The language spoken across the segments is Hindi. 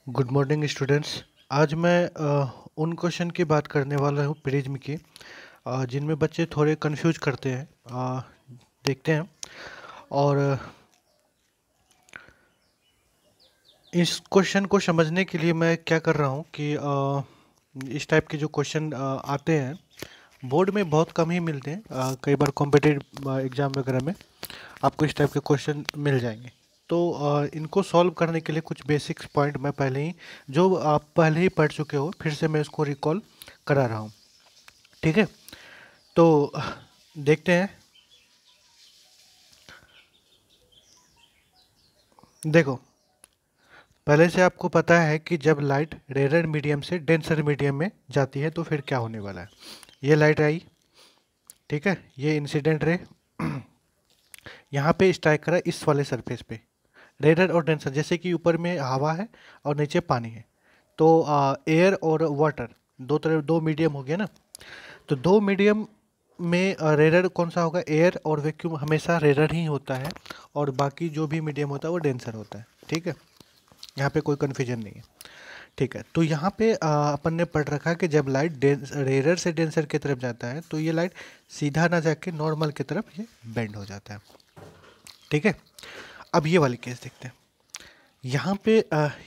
Good morning students. आज मैं उन क्वेश्चन की बात करने वाला हूँ प्रिज्म की, जिनमें बच्चे थोड़े कंफ्यूज करते हैं। देखते हैं। और इस क्वेश्चन को समझने के लिए मैं क्या कर रहा हूँ कि इस टाइप के जो क्वेश्चन आते हैं बोर्ड में बहुत कम ही मिलते हैं। कई बार कॉम्पिटिटिव एग्ज़ाम वगैरह में आपको इस टाइप के क्वेश्चन मिल जाएंगे। तो इनको सॉल्व करने के लिए कुछ बेसिक्स पॉइंट मैं पहले ही, जो आप पहले ही पढ़ चुके हो, फिर से मैं इसको रिकॉल करा रहा हूँ। ठीक है, तो देखते हैं। देखो, पहले से आपको पता है कि जब लाइट रेयर मीडियम से डेंसर मीडियम में जाती है तो फिर क्या होने वाला है। ये लाइट आई, ठीक है, ये इंसिडेंट रे यहाँ पे स्ट्राइक करा इस वाले सरफेस पे। रेयर और डेंसर, जैसे कि ऊपर में हवा है और नीचे पानी है, तो एयर और वाटर दो मीडियम हो गया ना। तो दो मीडियम में रेयर कौन सा होगा? एयर। और वैक्यूम हमेशा रेयर ही होता है, और बाकी जो भी मीडियम होता है वो डेंसर होता है। ठीक है, यहाँ पे कोई कन्फ्यूजन नहीं है। ठीक है, तो यहाँ पे अपन ने पढ़ रखा है कि जब लाइट रेयर से डेंसर की तरफ जाता है तो ये लाइट सीधा ना जाके नॉर्मल की तरफ ये बेंड हो जाता है। ठीक है, अब ये वाली केस देखते हैं। यहाँ पे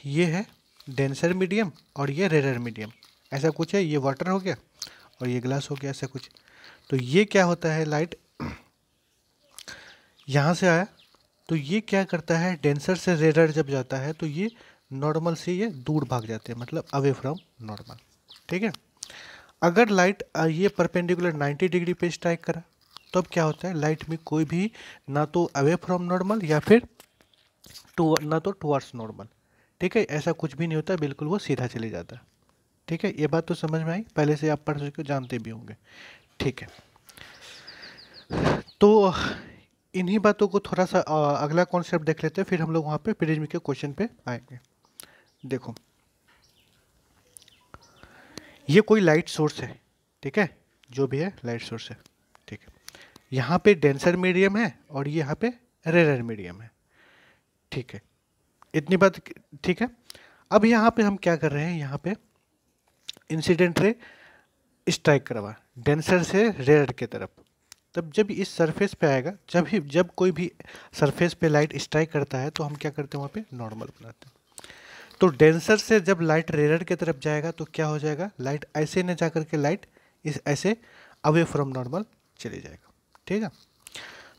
ये है डेंसर मीडियम और ये रेयर मीडियम, ऐसा कुछ है। ये वाटर हो गया और ये ग्लास हो गया, ऐसा कुछ। तो ये क्या होता है, लाइट यहाँ से आया तो ये क्या करता है, डेंसर से रेयर जब जाता है तो ये नॉर्मल से ये दूर भाग जाते हैं, मतलब अवे फ्रॉम नॉर्मल। ठीक है, अगर लाइट ये परपेंडिकुलर 90 डिग्री पे स्ट्राइक करा तो अब क्या होता है, लाइट में कोई भी ना तो अवे फ्रॉम नॉर्मल या फिर ना तो टुवर्ड्स नॉर्मल। ठीक है, ऐसा कुछ भी नहीं होता, बिल्कुल वो सीधा चले जाता है। ठीक है, ये बात तो समझ में आई, पहले से आप पढ़ चुके हो, जानते भी होंगे। ठीक है, तो इन्हीं बातों को थोड़ा सा अगला कॉन्सेप्ट देख लेते हैं, फिर हम लोग वहाँ पे प्रिज्म के क्वेश्चन पे आएंगे। देखो, ये कोई लाइट सोर्स है, ठीक है, जो भी है लाइट सोर्स है। ठीक है, यहाँ पे डेंसर मीडियम है और ये यहाँ पे रेयर मीडियम है। ठीक है, इतनी बात ठीक है। अब यहाँ पे हम क्या कर रहे हैं, यहाँ पे इंसिडेंट रे स्ट्राइक करवा डेंसर से रेयर की तरफ। तब जब इस सरफेस पे आएगा, जब कोई भी सरफेस पे लाइट स्ट्राइक करता है तो हम क्या करते हैं, वहाँ पे नॉर्मल बनाते हैं। तो डेंसर से जब लाइट रेयर की तरफ जाएगा तो क्या हो जाएगा, लाइट ऐसे न जा करके लाइट इस ऐसे अवे फ्रॉम नॉर्मल चले जाएगा। ठीक है,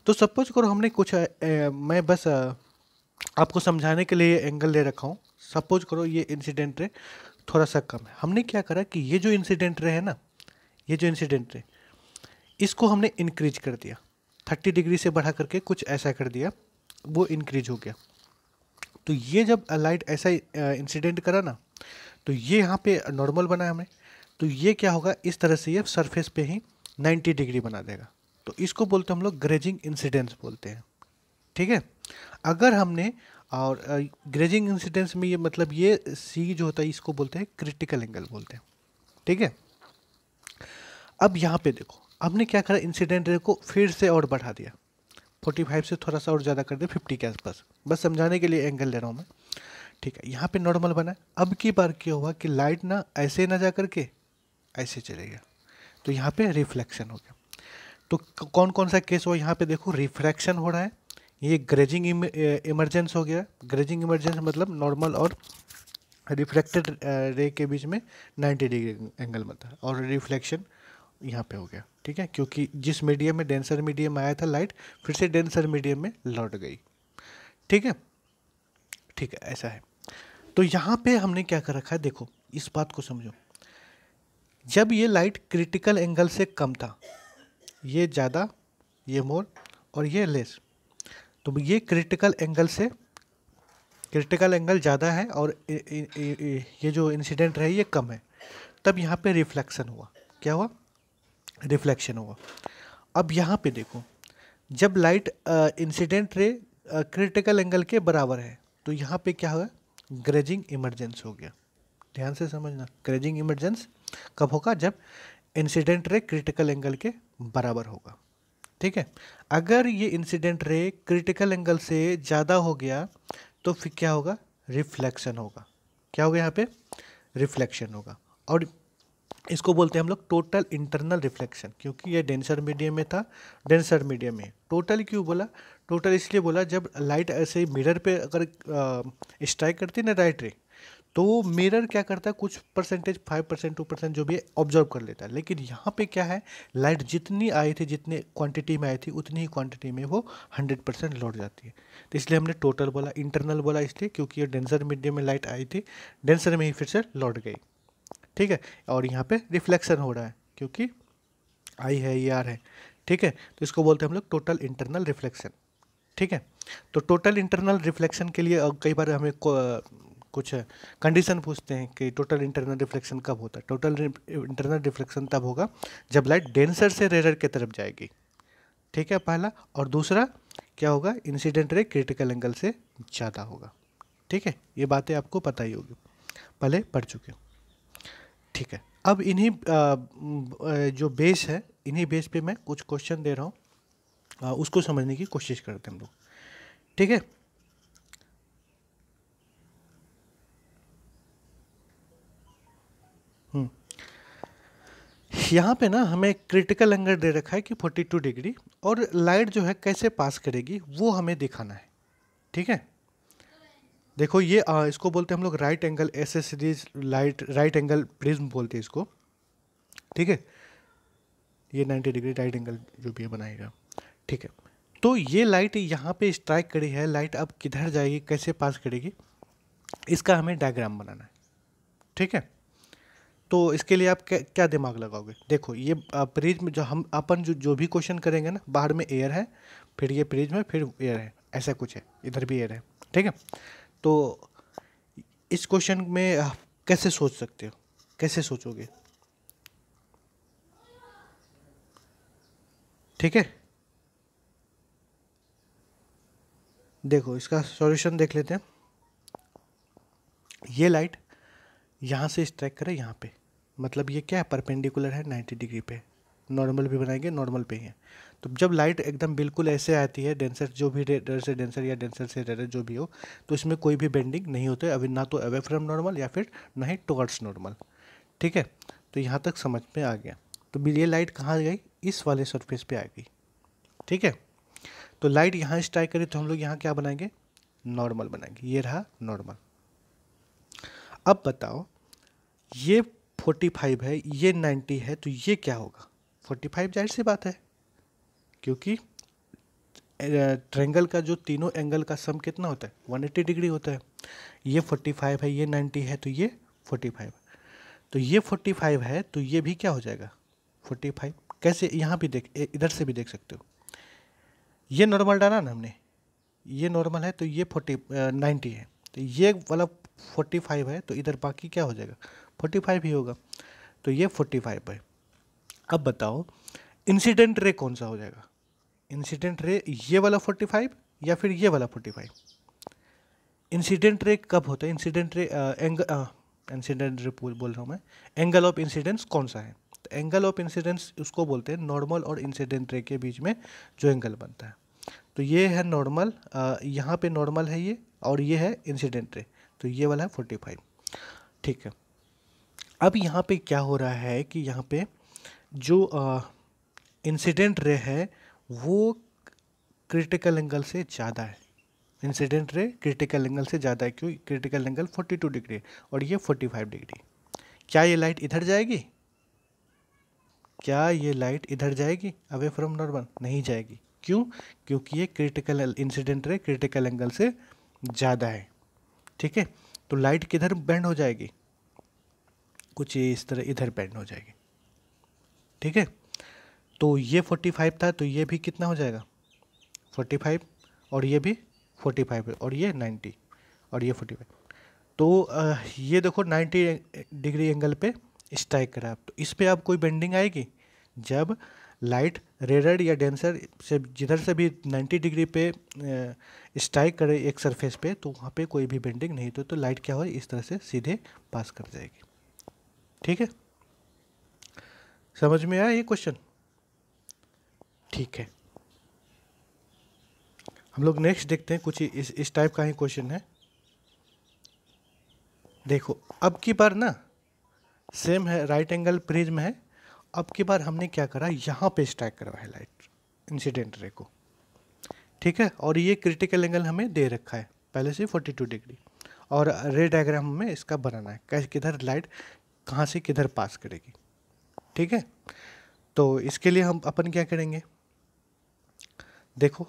तो सपोज करो हमने कुछ मैं बस आपको समझाने के लिए एंगल ले रखा हूँ। सपोज करो ये इंसिडेंट रे थोड़ा सा कम है। हमने क्या करा कि ये जो इंसिडेंट रे है ना, ये जो इंसिडेंट रे, इसको हमने इंक्रीज कर दिया, 30 डिग्री से बढ़ा करके कुछ ऐसा कर दिया, वो इंक्रीज हो गया। तो ये जब लाइट ऐसा इंसिडेंट करा ना, तो ये यहाँ पे नॉर्मल बना हमें, तो ये क्या होगा, इस तरह से ये सरफेस पे ही 90 डिग्री बना देगा। तो इसको बोलते हैं हम लोग ग्रेजिंग इंसिडेंस बोलते हैं। ठीक है, अगर हमने और ग्रेजिंग इंसिडेंस में ये मतलब ये सी जो होता है इसको बोलते हैं क्रिटिकल एंगल बोलते हैं। ठीक है, अब यहाँ पे देखो, हमने क्या करा, इंसिडेंट रे को फिर से और बढ़ा दिया, 45 से थोड़ा सा और ज़्यादा कर दिया, 50 के आसपास, बस समझाने के लिए एंगल ले रहा हूँ मैं। ठीक है, यहाँ पे नॉर्मल बना। अब की बार क्या हुआ कि लाइट ना ऐसे ना जा करके ऐसे चले गया, तो यहाँ पे रिफ्लेक्शन हो गया। तो कौन कौन सा केस हुआ, यहाँ पे देखो, रिफ्रैक्शन हो रहा है, ये ग्रेजिंग इमरजेंस हो गया। ग्रेजिंग इमरजेंस मतलब नॉर्मल और रिफ्लेक्टेड रे के बीच में 90 डिग्री एंगल बनता है, और रिफ्लेक्शन यहाँ पे हो गया। ठीक है, क्योंकि जिस मीडियम में डेंसर मीडियम आया था लाइट, फिर से डेंसर मीडियम में लौट गई। ठीक है, ठीक है, ऐसा है। तो यहाँ पे हमने क्या कर रखा है, देखो इस बात को समझो। जब ये लाइट क्रिटिकल एंगल से कम था, ये ज़्यादा, ये मोर और ये लेस, तो ये क्रिटिकल एंगल ज़्यादा है और ये जो इंसिडेंट है ये कम है, तब यहाँ पे रिफ्लेक्शन हुआ। क्या हुआ? रिफ्लेक्शन हुआ। अब यहाँ पे देखो, जब light incident ray critical angle के बराबर है तो यहाँ पे क्या हुआ, ग्रेजिंग इमरजेंस हो गया। ध्यान से समझना, ग्रेजिंग इमरजेंस कब होगा, जब इंसिडेंट रे क्रिटिकल एंगल के बराबर होगा। ठीक है, अगर ये इंसिडेंट रे क्रिटिकल एंगल से ज़्यादा हो गया तो फिर क्या होगा, रिफ्लेक्शन होगा। क्या होगा यहाँ पे, रिफ्लेक्शन होगा। और इसको बोलते हैं हम लोग टोटल इंटरनल रिफ्लेक्शन, क्योंकि ये डेंसर मीडियम में था, डेंसर मीडियम में। टोटल क्यों बोला, टोटल इसलिए बोला जब लाइट ऐसे मिरर पे अगर स्ट्राइक करती है ना राइट रे, तो मिरर क्या करता है, कुछ परसेंटेज 5% 2% जो भी है ऑब्जर्व कर लेता है। लेकिन यहाँ पे क्या है, लाइट जितनी आई थी, जितने क्वांटिटी में आई थी, उतनी ही क्वांटिटी में वो 100% लौट जाती है। तो इसलिए हमने टोटल बोला, इंटरनल बोला इसलिए क्योंकि ये डेंसर मीडियम में लाइट आई थी, डेंसर में ही फिर से लौट गई, ठीक है। और यहाँ पे रिफ्लेक्शन हो रहा है क्योंकि आई है, ये आर है, ठीक है। तो इसको बोलते हैं हम लोग टोटल इंटरनल रिफ्लेक्शन, ठीक है। तो टोटल इंटरनल रिफ्लेक्शन के लिए कई बार हमें कुछ कंडीशन पूछते हैं कि टोटल इंटरनल रिफ्लेक्शन कब होता है। टोटल इंटरनल रिफ्लेक्शन तब होगा जब लाइट डेंसर से रेयर की तरफ जाएगी, ठीक है, पहला। और दूसरा क्या होगा, इंसिडेंट रे क्रिटिकल एंगल से ज़्यादा होगा, ठीक है। ये बातें आपको पता ही होगी, पहले पढ़ चुके हो, ठीक है। अब इन्हीं जो बेस है, इन्हीं बेस पे मैं कुछ क्वेश्चन दे रहा हूँ, उसको समझने की कोशिश करते हैं हम लोग, ठीक है। यहाँ पे ना हमें क्रिटिकल एंगल दे रखा है कि 42 डिग्री, और लाइट जो है कैसे पास करेगी वो हमें दिखाना है, ठीक है। देखो ये इसको बोलते हैं हम लोग right angle S S series light, right angle prism बोलते हैं इसको, ठीक है। ये 90 डिग्री राइट एंगल जो भी है बनाएगा, ठीक है। तो ये लाइट यहाँ पे स्ट्राइक करी है, लाइट अब किधर जाएगी, कैसे पास करेगी, इसका हमें डायग्राम बनाना है, ठीक है। तो इसके लिए आप क्या दिमाग लगाओगे, देखो ये प्रिज्म जो हम अपन जो भी क्वेश्चन करेंगे ना, बाहर में एयर है, फिर ये प्रिज्म है, फिर एयर है, ऐसा कुछ है, इधर भी एयर है, ठीक है। तो इस क्वेश्चन में आप कैसे सोच सकते हो, कैसे सोचोगे, ठीक है। देखो इसका सॉल्यूशन देख लेते हैं। ये लाइट यहाँ से स्ट्राइक करे यहाँ पे, मतलब ये क्या है, परपेंडिकुलर है 90 डिग्री पे, नॉर्मल भी बनाएंगे, नॉर्मल पे ही है। तो जब लाइट एकदम बिल्कुल ऐसे आती है, डेंसर जो भी रेडर से डेंसर या डेंसर से रेडर जो भी हो, तो इसमें कोई भी बेंडिंग नहीं होता है, अभी ना तो अवे फ्रॉम नॉर्मल या फिर ना ही टुवर्ड्स नॉर्मल, ठीक है। तो यहाँ तक समझ में आ गया। तो ये लाइट कहाँ गई, इस वाले सरफेस पे आ गई, ठीक है। तो लाइट यहाँ स्ट्राइक करी तो हम लोग यहाँ क्या बनाएंगे, नॉर्मल बनाएंगे, ये रहा नॉर्मल। अब बताओ, ये 45 है, ये 90 है, तो ये क्या होगा, 45 जाहिर सी बात है, क्योंकि ट्रायंगल का जो तीनों एंगल का सम कितना होता है, 180 डिग्री होता है। ये 45 है, ये 90 है, तो ये 45 है। तो ये 45 है, तो ये भी क्या हो जाएगा 45। कैसे, यहाँ भी देख, इधर से भी देख सकते हो, ये नॉर्मल डाला ना हमने, ये नॉर्मल है, तो ये 90 है, तो ये वाला 45 है, तो इधर बाकी क्या हो जाएगा, 45 ही होगा। तो ये 45 है। अब बताओ इंसिडेंट रे कौन सा हो जाएगा, इंसिडेंट रे ये वाला 45 या फिर ये वाला 45। इंसिडेंट रे कब होता है, इंसिडेंट रे इंसिडेंट रे बोल रहा हूँ मैं, एंगल ऑफ इंसिडेंस कौन सा है। तो एंगल ऑफ इंसिडेंस उसको बोलते हैं नॉर्मल और इंसिडेंट रे के बीच में जो एंगल बनता है। तो ये है नॉर्मल, यहाँ पे नॉर्मल है ये, और ये है इंसिडेंट रे, तो ये वाला है 45, ठीक है। अब यहाँ पे क्या हो रहा है कि यहाँ पे जो इंसिडेंट रे है वो क्रिटिकल एंगल से ज़्यादा है, इंसिडेंट रे क्रिटिकल एंगल से ज़्यादा है, क्यों, क्रिटिकल एंगल 42 डिग्री और ये 45 डिग्री। क्या ये लाइट इधर जाएगी, क्या ये लाइट इधर जाएगी अवे फ्रॉम नॉर्मल, नहीं जाएगी, क्यों, क्योंकि ये critical incident ray critical angle से ज़्यादा है, ठीक है। तो लाइट किधर बेंड हो जाएगी, कुछ इस तरह इधर बेंड हो जाएगी, ठीक है। तो ये 45 था, तो ये भी कितना हो जाएगा 45, और ये भी 45 है, और ये 90, और ये 45। तो ये देखो 90 डिग्री एंगल पे स्ट्राइक करा, तो इस पे अब कोई बेंडिंग आएगी, जब लाइट रेडर या डेंसर से जिधर से भी 90 डिग्री पे स्ट्राइक करे एक सरफेस पे, तो वहाँ पे कोई भी बेंडिंग नहीं, तो लाइट क्या हो, इस तरह से सीधे पास कर जाएगी, ठीक है। समझ में आया ये क्वेश्चन, ठीक है। हम लोग नेक्स्ट देखते हैं, कुछ इस टाइप का ही क्वेश्चन है। देखो अब की बार ना सेम है, राइट एंगल प्रिज्म है। अब की बार हमने क्या करा, यहाँ पे स्ट्राइक करवा है लाइट इंसिडेंट रे को, ठीक है। और ये क्रिटिकल एंगल हमें दे रखा है पहले से 42 डिग्री, और रे डायग्राम हमें इसका बनाना है, कैसे किधर लाइट कहाँ से किधर पास करेगी, ठीक है। तो इसके लिए हम अपन क्या करेंगे, देखो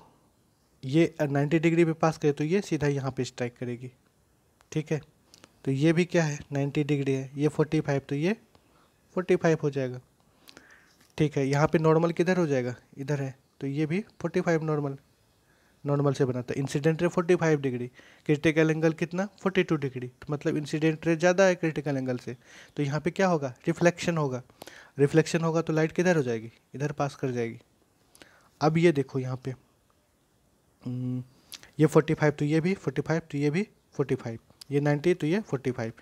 ये 90 डिग्री पे पास करे तो ये सीधा यहाँ पे स्ट्राइक करेगी, ठीक है। तो ये भी क्या है 90 डिग्री है, ये 45, तो ये 45 हो जाएगा, ठीक है। यहाँ पे नॉर्मल किधर हो जाएगा, इधर है, तो ये भी 45 नॉर्मल, नॉर्मल से बनाता है। Incident ray 45 degree, critical angle कितना 42 डिग्री, तो मतलब इंसिडेंट रे ज़्यादा है क्रिटिकल एंगल से, तो यहाँ पे क्या होगा, रिफ्लेक्शन होगा। रिफ्लेक्शन होगा तो लाइट किधर हो जाएगी, इधर पास कर जाएगी। अब ये देखो यहाँ पे ये 45, तो ये भी 45, तो ये भी 45, ये 90, तो ये 45,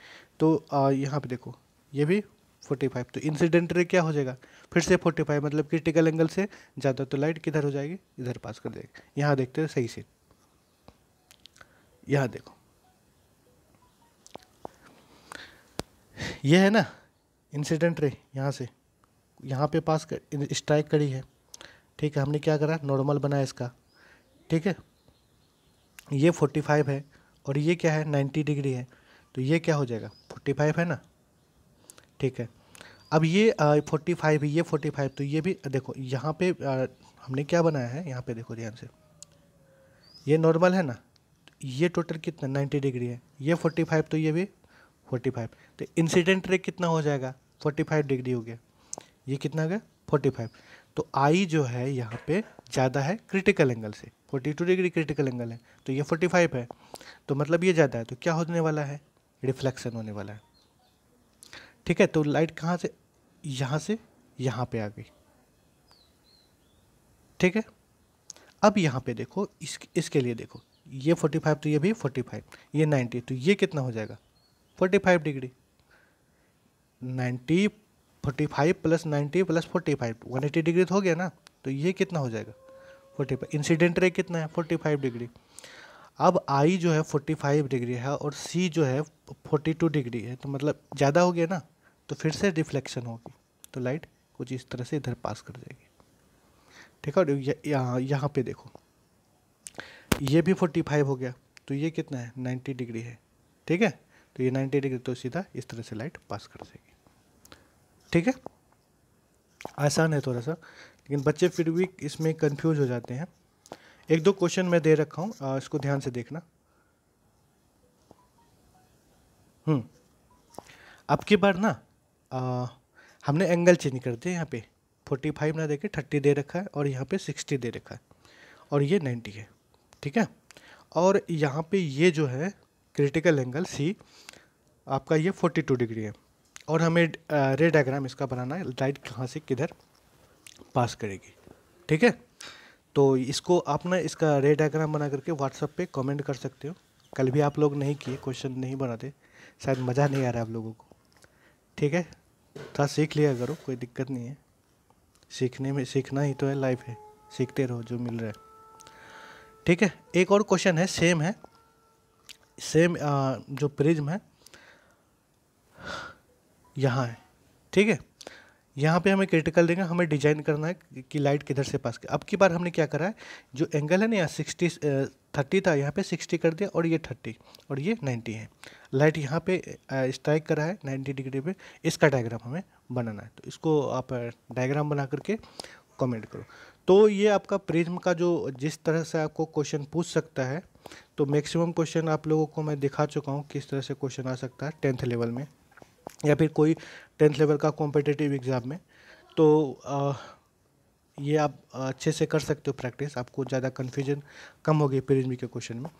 तो यहाँ पे देखो ये भी 45, तो इंसिडेंट रे क्या हो जाएगा फिर से 45, मतलब क्रिटिकल एंगल से ज़्यादा, तो लाइट किधर हो जाएगी, इधर पास कर जाएगी। यहाँ देखते हैं सही से, यहाँ देखो ये है ना इंसिडेंट रे, यहाँ से यहाँ पे पास कर स्ट्राइक करी है, ठीक है। हमने क्या करा, नॉर्मल बनाया इसका, ठीक है। ये 45 है और ये क्या है 90 डिग्री है, तो ये क्या हो जाएगा 45 है ना, ठीक है। अब ये 45 है, ये 45, तो ये भी देखो यहाँ पे हमने क्या बनाया है, यहाँ पे देखो ध्यान से, ये नॉर्मल है ना, ये टोटल कितना 90 डिग्री है, ये 45, तो ये भी 45, तो इंसिडेंट रे कितना हो जाएगा 45 डिग्री हो गया, ये कितना हो गया 45। तो आई जो है यहाँ पे ज़्यादा है क्रिटिकल एंगल से, 42 डिग्री क्रिटिकल एंगल है, तो ये 45 है, तो मतलब ये ज़्यादा है, तो क्या होने वाला है, रिफ्लेक्शन होने वाला है, ठीक है। तो लाइट कहाँ से यहाँ पे आ गई, ठीक है। अब यहाँ पे देखो इसके लिए देखो, ये 45, तो ये भी 45, ये 90, तो ये कितना हो जाएगा 45 डिग्री, 90 45 प्लस 90 प्लस 45 180 डिग्री तो हो गया ना, तो ये कितना हो जाएगा 45। इंसिडेंट रे कितना है 45 डिग्री। अब आई जो है 45 डिग्री है और सी जो है 42 डिग्री है, तो मतलब ज़्यादा हो गया ना, तो फिर से रिफ्लेक्शन होगी, तो लाइट कुछ इस तरह से इधर पास कर जाएगी, ठीक है। और यहाँ पे देखो ये भी 45 हो गया, तो ये कितना है 90 डिग्री है, ठीक है। तो ये 90 डिग्री, तो सीधा इस तरह से लाइट पास कर जाएगी, ठीक है। आसान है थोड़ा सा, लेकिन बच्चे फिर भी इसमें कंफ्यूज हो जाते हैं। एक दो क्वेश्चन मैं दे रखा हूँ, इसको ध्यान से देखना। अब की बार ना हमने एंगल चेंज कर दिया, यहाँ पे 45 ना देके 30 दे रखा है, और यहाँ पे 60 दे रखा है, और ये 90 है, ठीक है। और यहाँ पे ये जो है क्रिटिकल एंगल सी आपका ये 42 डिग्री है, और हमें रे डायग्राम इसका बनाना है, लाइट कहाँ से किधर पास करेगी, ठीक है। तो इसको आप ना इसका रे डायग्राम बना करके व्हाट्सएप पे कमेंट कर सकते हो। कल भी आप लोग नहीं किए, क्वेश्चन नहीं बनाते, शायद मज़ा नहीं आ रहा है आप लोगों को, ठीक है। थोड़ा सीख लिया करो, कोई दिक्कत नहीं है, सीखने में सीखना ही तो है, लाइफ है, सीखते रहो जो मिल रहा है, ठीक है। एक और क्वेश्चन है, सेम है, सेम जो प्रिज्म है यहाँ है, ठीक है। यहाँ पे हमें क्रिटिकल देंगे, हमें डिजाइन करना है कि लाइट किधर से पास कर। अब की बार हमने क्या करा है, जो एंगल है ना यहाँ 30 था, यहाँ पे 60 कर दिया, और ये 30 और ये 90 है। लाइट यहाँ पे स्ट्राइक करा है 90 डिग्री पे, इसका डायग्राम हमें बनाना है, तो इसको आप डायग्राम बना करके कमेंट करो। तो ये आपका प्रिज्म का जो जिस तरह से आपको क्वेश्चन पूछ सकता है, तो मैक्सिमम क्वेश्चन आप लोगों को मैं दिखा चुका हूँ किस तरह से क्वेश्चन आ सकता है 10th लेवल में, या फिर कोई 10th लेवल का कॉम्पिटिटिव एग्ज़ाम में। तो ये आप अच्छे से कर सकते हो प्रैक्टिस, आपको ज़्यादा कन्फ्यूजन कम होगी प्रिज्म के क्वेश्चन में।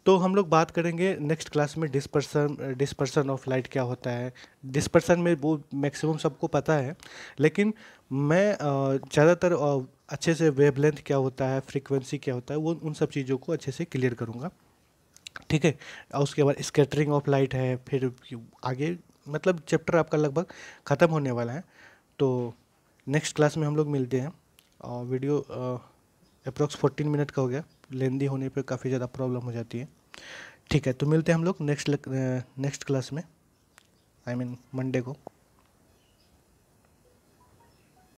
तो हम लोग बात करेंगे नेक्स्ट क्लास में डिस्पर्सन ऑफ लाइट क्या होता है। डिस्पर्सन में वो मैक्सिमम सबको पता है, लेकिन मैं ज़्यादातर अच्छे से वेवलेंथ क्या होता है, फ्रीक्वेंसी क्या होता है, वो उन सब चीज़ों को अच्छे से क्लियर करूँगा, ठीक है। और उसके बाद स्कैटरिंग ऑफ लाइट है, फिर आगे मतलब चैप्टर आपका लगभग ख़त्म होने वाला है। तो नेक्स्ट क्लास में हम लोग मिलते हैं। और वीडियो अप्रोक्स 14 मिनट का हो गया, लेंदी होने पे काफ़ी ज़्यादा प्रॉब्लम हो जाती है, ठीक है। तो मिलते हैं हम लोग नेक्स्ट क्लास में। आई मीन मंडे को।